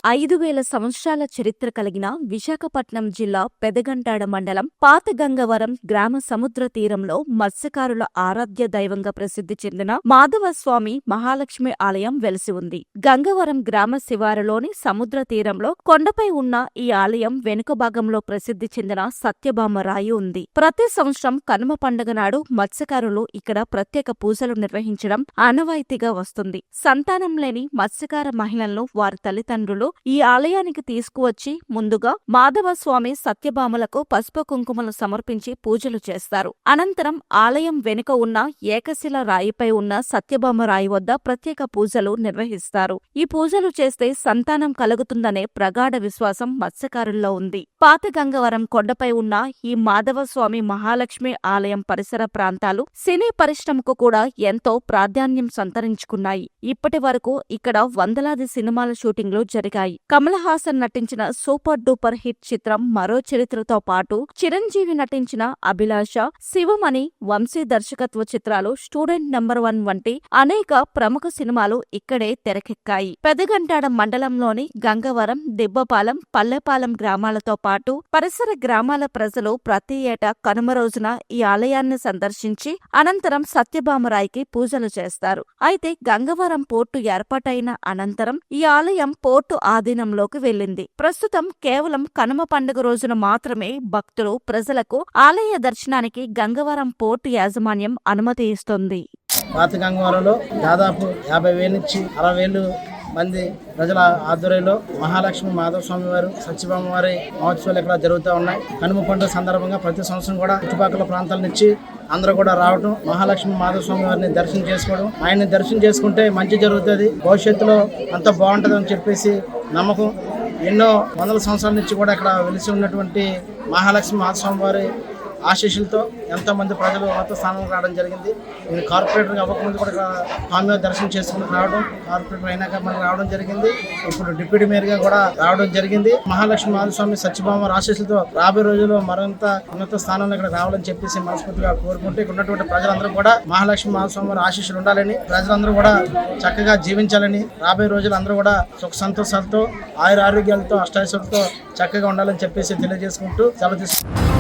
5000 సంవత్సరాల చరిత్ర కలిగిన విశాఖపట్నం జిల్లా పెదగంటాడ మండలం పాత గంగవరం గ్రామ సముద్ర తీరంలో మత్స్యకారుల ఆరాధ్య దైవంగా ప్రసిద్ధి చెందిన మాధవస్వామి మహాలక్ష్మి ఆలయం వెలిసి ఉంది. గంగవరం గ్రామ శివారులోని సముద్ర తీరంలో కొండపై ఉన్న ఈ ఆలయం వెనుక భాగంలో ప్రసిద్ధి చెందిన సత్యభామ రాయి ఉంది. ప్రతి సంవత్సరం కనుమ పండుగ నాడు మత్స్యకారులు ఇక్కడ ప్రత్యేక పూజలు నిర్వహించడం ఆనవాయితీగా వస్తుంది. సంతానం లేని మత్స్యకార మహిళలను వారి తల్లిదండ్రులు ఈ ఆలయానికి తీసుకువచ్చి ముందుగా మాధవస్వామి సత్యభామలకు పసుపు కుంకుమలు సమర్పించి పూజలు చేస్తారు. అనంతరం ఆలయం వెనుక ఉన్న ఏకశిల రాయిపై ఉన్న సత్యభామ రాయి వద్ద ప్రత్యేక పూజలు నిర్వహిస్తారు. ఈ పూజలు చేస్తే సంతానం కలుగుతుందనే ప్రగాఢ విశ్వాసం మత్స్యకారుల్లో ఉంది. పాత గంగవరం కొండపై ఉన్న ఈ మాధవస్వామి మహాలక్ష్మి ఆలయం పరిసర ప్రాంతాలు సినీ పరిశ్రమకు కూడా ఎంతో ప్రాధాన్యం సంతరించుకున్నాయి. ఇప్పటి వరకు ఇక్కడ వందలాది సినిమాల షూటింగ్లు జరిగాయి. కమల్ హాసన్ నటించిన సూపర్ డూపర్ హిట్ చిత్రం మరో చరిత్రతో పాటు చిరంజీవి నటించిన అభిలాష, శివమణి, వంశీ దర్శకత్వ చిత్రాలు, స్టూడెంట్ నెంబర్ 1 వంటి అనేక ప్రముఖ సినిమాలు ఇక్కడే తెరకెక్కాయి. పెదగంటాడ మండలంలోని గంగవరం, దిబ్బపాలెం, పల్లెపాలెం గ్రామాలతో పాటు పరిసర గ్రామాల ప్రజలు ప్రతి ఏటా కనుమ రోజున ఈ ఆలయాన్ని సందర్శించి అనంతరం సత్యభామరాయికి పూజలు చేస్తారు. అయితే గంగవరం పోర్టు ఏర్పాటైన అనంతరం ఈ ఆలయం పోర్టు ఆధీనంలోకి వెళ్లింది. ప్రస్తుతం కేవలం కనుమ పండుగ రోజున మాత్రమే భక్తులు, ప్రజలకు ఆలయ దర్శనానికి గంగవరం పోర్టు యాజమాన్యం అనుమతి ఇస్తుంది. పాత గంగవరంలో దాదాపు 50,000 నుంచి 60,000 మంది ప్రజల ఆధ్వర్యంలో మహాలక్ష్మి మాధవస్వామి వారు, సత్యభామ వారి మహోత్సవాలు ఇక్కడ జరుగుతూ ఉన్నాయి. కనుమ పండుగ సందర్భంగా ప్రతి సంవత్సరం కూడా చుట్టుపక్కల ప్రాంతాల నుంచి అందరూ కూడా రావడం, మహాలక్ష్మి మాధవస్వామి వారిని దర్శనం చేసుకోవడం, ఆయన్ని దర్శనం చేసుకుంటే మంచి జరుగుతుంది, భవిష్యత్తులో అంత బాగుంటుంది అని చెప్పేసి నమ్మకం. ఎన్నో వందల సంవత్సరాల నుంచి కూడా ఇక్కడ వెలిసి ఉన్నటువంటి మహాలక్ష్మి మాధవస్వామి వారి ఆశీస్సులతో ఎంతోమంది ప్రజలు ఉన్నత స్థానంలో రావడం జరిగింది. నేను కార్పొరేటర్గా అవ్వకముందు కూడా ఇక్కడ స్వామి దర్శనం చేసుకుని రావడం, కార్పొరేటర్ అయినాక మనకు రావడం జరిగింది. ఇప్పుడు డిప్యూటీ మేయర్గా కూడా రావడం జరిగింది. మహాలక్ష్మి మాధవస్వామి సత్యభామ వారి ఆశీస్సులతో రాబోయే రోజుల్లో మరింత ఉన్నత స్థానంలో ఇక్కడ రావాలని చెప్పేసి మనస్ఫూర్తిగా కోరుకుంటూ ఇక్కడ ఉన్నటువంటి ప్రజలందరూ కూడా మహాలక్ష్మి మాధవస్వామి వారి ఆశీస్సులు ఉండాలని, ప్రజలందరూ కూడా చక్కగా జీవించాలని, రాబోయే రోజులు అందరూ కూడా సుఖ సంతోషాలతో, ఆయుర ఆరోగ్యాలతో, అష్టాయిషాలతో చక్కగా ఉండాలని చెప్పేసి తెలియజేసుకుంటూ సెలవు తీసుకుంటాం.